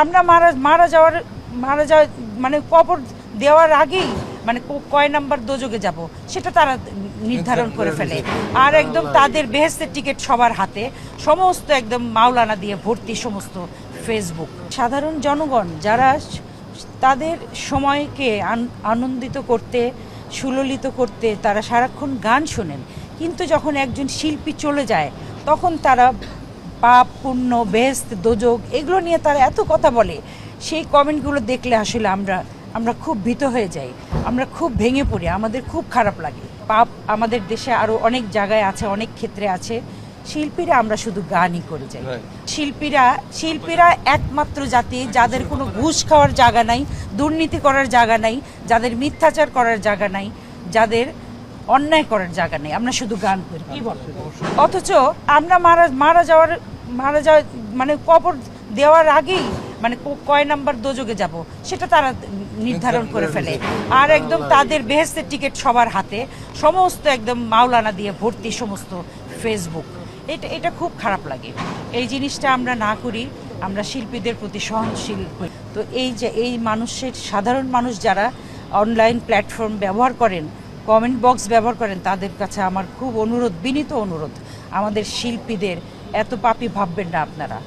আমরা মারা যাওয়ার মানে কবর দেওয়ার আগেই মানে কয় নাম্বার দোজকে যাব সেটা তারা নির্ধারণ করে ফেলে। আর একদম তাদের বেহেস্তের টিকিট সবার হাতে, সমস্ত একদম মাওলানা দিয়ে ভর্তি সমস্ত ফেসবুক। সাধারণ জনগণ যারা তাদের সময়কে আনন্দিত করতে, সুললিত করতে তারা সারাক্ষণ গান শোনেন, কিন্তু যখন একজন শিল্পী চলে যায় তখন তারা পাপ পুণ্য বেহেস্ত দোজক এগুলো নিয়ে তারা এত কথা বলে। সেই কমেন্টগুলো দেখলে আসলে আমরা খুব ভীত হয়ে যাই, আমরা খুব ভেঙে পড়ি, আমাদের খুব খারাপ লাগে। পাপ আমাদের দেশে আরও অনেক জায়গায় আছে, অনেক ক্ষেত্রে আছে। শিল্পীরা আমরা শুধু গানই করে যাই। শিল্পীরা একমাত্র জাতি যাদের কোনো ঘুষ খাওয়ার জায়গা নাই, দুর্নীতি করার জায়গা নাই, যাদের মিথ্যাচার করার জায়গা নাই, যাদের অন্যায় করার জায়গা নেই। আমরা শুধু গান করি, কি বল? অথচ আমরা মারা যাওয়ার মানে কবর দেওয়ার আগেই মানে কয় নাম্বার দোজকে যাব সেটা তারা নির্ধারণ করে ফেলে। আর একদম তাদের বেহেস্তের টিকিট সবার হাতে, সমস্ত একদম মাওলানা দিয়ে ভর্তি সমস্ত ফেসবুক। এটা খুব খারাপ লাগে। এই জিনিসটা আমরা না করি, আমরা শিল্পীদের প্রতি সহনশীল হই। তো এই মানুষের, সাধারণ মানুষ যারা অনলাইন প্ল্যাটফর্ম ব্যবহার করেন, কমেন্ট বক্স ব্যবহার করেন, তাদের কাছে আমার খুব অনুরোধ, বিনীত অনুরোধ, আমাদের শিল্পীদের এত পাপী ভাববেন না আপনারা।